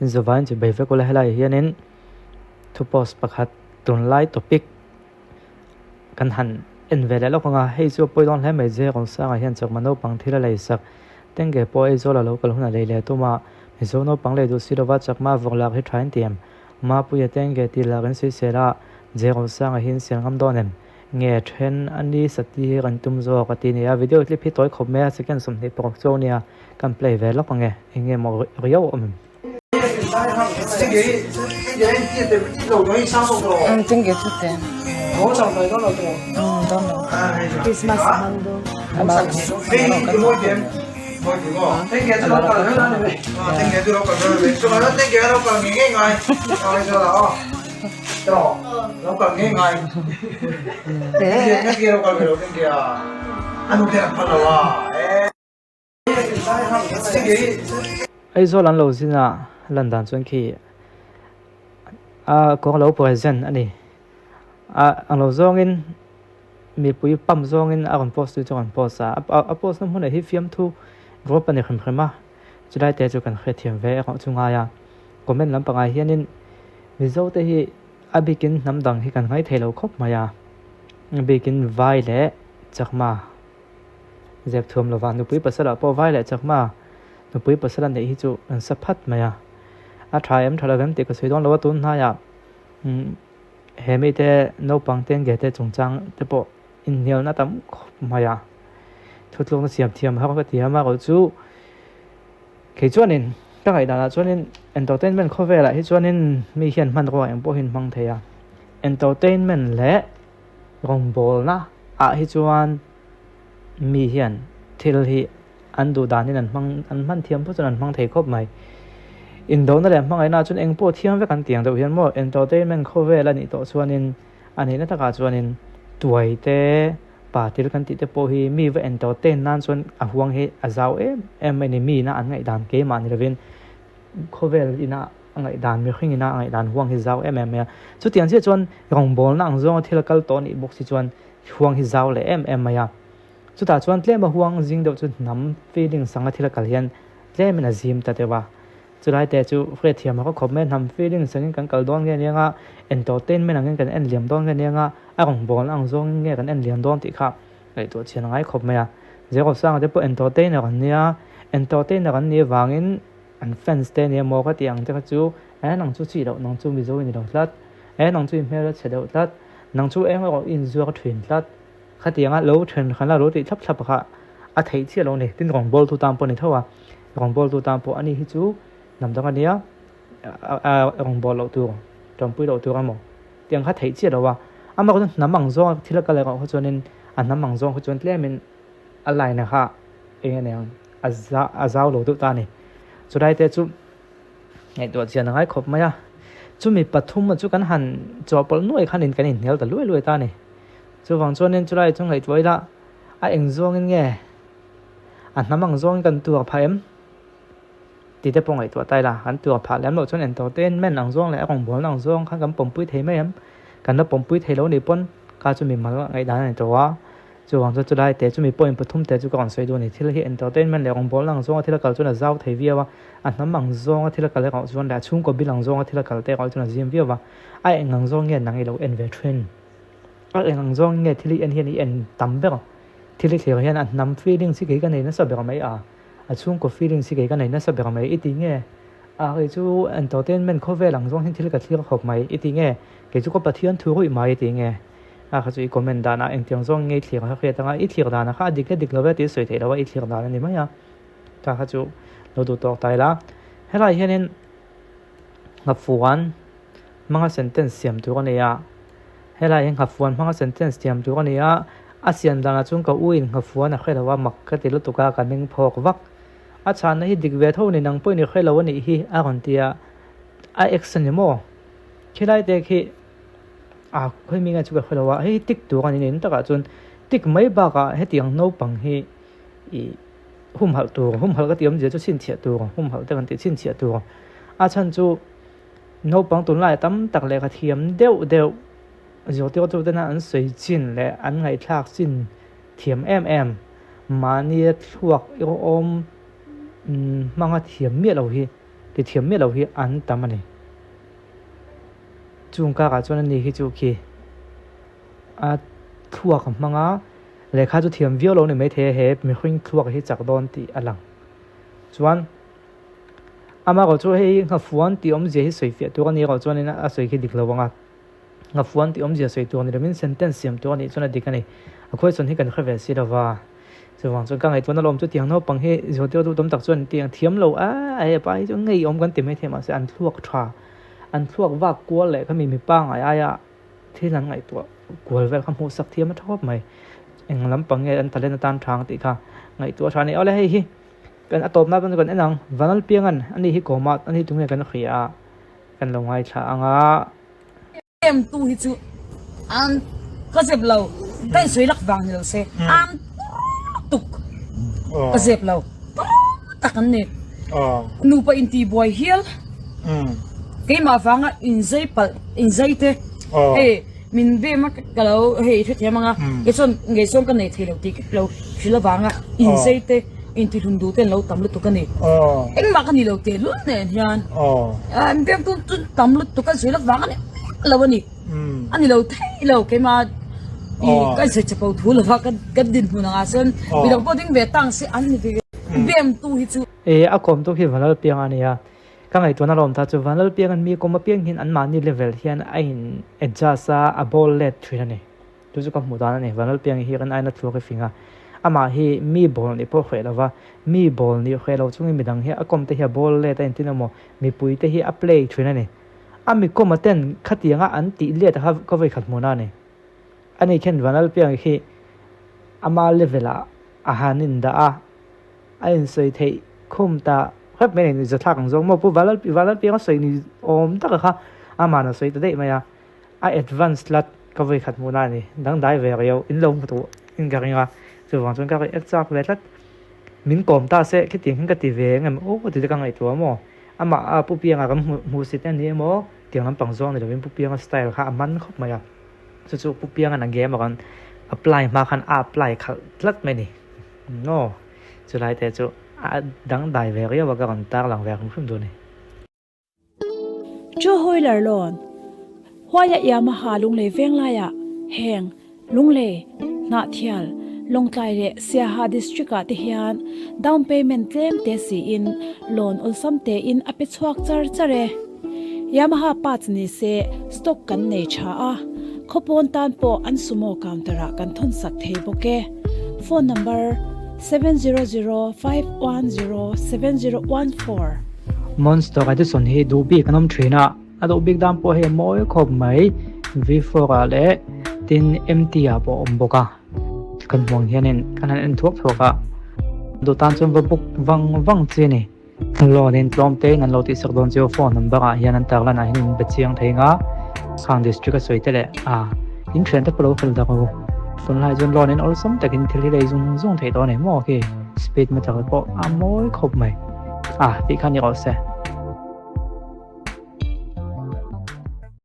zovan chi be ve ko la helai hianin thu post pakhat tun lai topic kan han en ve la nga hei chu poidon hle mai je kong sa hian chak mano pang thila lai sak tenge po e zo la local huna le le tuma zo no pang le du sirowa chak ma vok hi thain tiam ma pu ye tenge ti la gan se sera je kong sa hin siang am donem nge then ani sati kan tum zo ka ti nia video clip hi toy khop me second som ni pok cho nia kan play ve lo nge nge mo riau om tiếng Việt chút tiền. Đó là Christmas hàng đô. ai zo lan lo zina lan dan chuan khi ko lo present ani ang lo zongin mi pui pam zongin a kon post tu chon post a post nam huna hi fiam thu ro pa ne kham khama chulai te chu kan khe thiam ve a chunga ya comment lam pangai hianin mi zo te hi abikin nam dang hi kan ngai thelo khop maya bikin vai le chakma zep thum lo van nu pui pasala po vai le chakma nu pui pasala ne hi chu an saphat maya a try em thalavem te ko soidon lo tun na ya hemi te no pangten ge te chungchang te po in nial na tam maya thutlong na siam thiam ha ka ti ma ko chu ke chuanin ta kai da chuanin entertainment khovela hi chuanin mi hian man ro em po hin mang theya entertainment le rong bol na a hi chuan mi hian thil hi an du danin an man thiam po chuan an mang thei khop mai in do na le mangai na chun eng po thiam ve kan tiang do hian mo entertainment khovela ni to chuanin ani na taka chuanin tuai te patil kan ti te po hi mi ve entertain nan chuan a huang he azau em ni mi na an ngai dan ke ma ni levin khovel ina angai dan mi khing ina angai dan huang hi zau em ya chu tian che chuan rong bol na ang zong thil kal to ni bok si chuan huang hi zau le em ya chu ta chuan tlem ba huang jing do chu nam feeling sanga thil kal hian tlem na zim ta te wa chulai te chu fre thiam ko comment ham feeling sangin kan kal don nge nga entertainment angin kan en liam don nge nga a rong bol ang zong nge kan en liam don ti kha kai to chen ngai khop me ya je ko sang te po entertainer kan nia entertainer kan ni wangin an fans te ni mo ka tiang te chu nang chu chi do nang chu mi zo ni do tlat nang chu me la che do tlat nang chu em ko in zuak thwin tlat kha tianga lo thwen khala ro ti thap thap kha a thei chi lo ni tin rong bol tu tam po ni thawa rong bol tu tam po ani hi chu nằm trong anh nhá ông bỏ lậu tuồng trong bụi lậu tuồng anh mò tiếng hát thấy chết đâu à mà có nắm bằng gió thì là cái này họ cho nên anh nắm bằng gió họ cho nên mình anh lại nè ha anh này azao lậu tuồng ta này cho đây thế chú ngày tuổi tiền ngay khóc mấy à chú mình bắt thum mà chú cắn hẳn cho bao nuôi khăn đến cái này nhiều tao nuôi ta này chú vàng cho nên chú đây trong ngày tuổi đó anh gió nghe anh nắm bằng gió cần tuồng phải em ti te pong ai to tai la han tu pha lam lo chon entertainment nang zong le rong bol nang zong khan kam pom pui thei mai am kan na pom pui thei lo ni pon ka chu mi mal ngai dan ai to wa chu wang chu dai te chu mi point pathum te chu kon soi do ni thil hi entertainment le rong bol nang zong thil kal chu na zau thei viawa an nam mang zong thil kal le ka chuan da chung ko bilang zong thil kal te ka chu na zim viawa ai ngang zong nge nang i lo en ve train ai ngang zong nge thil en hian i en tam be thil hi hian an nam feeling si ke ka nei na sa be mai a chung ko feeling si cái này nó sẽ bị mày ít nghe cái chú entertainment có vẻ lằng rong hin thil ka thil khop mai ít nghe cái chú có bắt thiên thu hoi mai ít nghe cái chú comment đana anh tiếng rong nghe thil ka khia tanga ít thil đana kha dik lo ve ti soi thei lo ít thil đana ni mai ya cái chú lo du to tai la helai hianin ngaphuan mga sentence siam tu ne ya helai ngaphuan mga sentence siam tu ne ya asian dana chung ka uin ngaphuan a khela wa mak ka ti lo tu ka ning phok vak a chan hi dik ve tho ni nang poi ni khelo ni hi a ron tia a action ni mo khilai te khi a khoi mi nga chu ka khelo wa hi tik tu kan ni ta ka chun tik mai ba ka he tiang no pang hi i hum hal ka tiam je chu sin thia tu hum hal ta kan ti sin thia tu a chan chu no pang tun lai tam tak le ka thiam deu zo tiêu tu na an soi chin le an ngai thak chin thiam em mani thuak om manga thiam mi lo hi thì thiểm miết lâu hi ăn tắm anh chung cả cho nên hi chu khi thua cầm mang á lấy khá cho thiểm viêu lâu này mấy thế hệ mình khuyên thua cái chặt đòn thì ăn lằng chuan ama có chỗ hay ngập phuan thì ông gì soi phía tôi này có chỗ này na soi khi địch lâu vanga ngập phuan thì ông gì soi tôi này mình sentence xiêm tôi này chỗ này địch cái này khôi xuân hi cần khơi về xí đâu và rồi vàng cho các ngày tuần nó làm cho tiếng nó bằng hệ rồi tiêu tụm tặc xuân tiếng thiếm lâu ai phải cho ngay ông cần tìm mấy thế mà sẽ ăn thuốc trà ăn thuốc và cua lại cái mình bang ai thế là ngày tuổi cua về không hồ sắc thiếm mất thốt mày anh lắm bằng nghe anh ta lên tan tràng thì cả ngày tuổi trà này ở đây hiกันอะตอมนับกันกันนังวันนั้นเปียงอันนี้ฮิโกมาอันนี้ตรงนี้กันเขียกันลงไว้ช่างtu hi chu an ka zep lo kai soi lak wang lo se an tuk ka zep lo takan ne nu pa inti boy hiel ke ma wanga in zai te min ve ma ka lo he the te manga ke son nge son ka nei thelo ti lo shila wanga in zai te inti hundu ten lo tam lu tu ka ni eng ma ka ni lo te lu ne hian am pem tu tam lu tu ka soi lak wanga ne lo ni ani lo thei lo ke ma ka se chapau thu lo ka din hu na son bi lo poding ve tang se an ni vem tu hi chu a kom to hi vanal piang ania ka ngai tuana rom tha chu vanal piang an mi ko ma piang hin an ma ni level hian a in adjust a ball let thina ni tu chu ka mu dan ni vanal piang hi kan aina thu ka finga ama hi mi ball ni po khwe lawa mi ball ni khwe lo chungi midang hi a kom te hi ball let a tinamo mi pui te hi a play thina ni ami ko maten khatianga an ti le ta ka vai khat mona ni ani khen vanal piang hi ama levela a hanin da a in sei thei khum ta khap me ni za thak jong mo pu valal piang sei ni om ta kha ama na sei ta dei maya a advanced lat ka vai khat mona ni dang dai ve yo in long tu in ga ringa chu wang chon ka exact ve lat min kom ta se ki ting ka ti ve ngam o ti ka ngai to mo ama a pu piang a kam mu sit ni mo tiếng lắm bằng zong này là bên pupiang style khá mắn khóc mày à cho chú pupiang anh game mà còn apply mà khăn apply khá lát mày nè no chú lại thế chú đăng đại về cái và còn ta làm về không được này cho hoi lar lon hoa ya ma ha lung le veng la ya heng lung le na thial long tai le sia ha district a te hian down payment claim te si in loan ul sam te in ape chuak chare Yamaha parts ni se stock kan nei cha a khopon tan po an sumo counter a kan thon sak thei boke phone number 7005107014 monster ka son he do bi kanom trainer ado big dam po he moi khop mai v4 ale tin mt a po omboka kan mong hianin kan an thuak thoka do tan chom wang che ni lo len tlom te nan lo ti sak don jo phone number a hian an tar la na hin bechiang theinga khang district a soitele in trend ta pro khel da ko ton lai jon lo nen all som takin thili lei zung thei to ne mo ke speed ma ta ko a moi khop mai ti khan ni ko se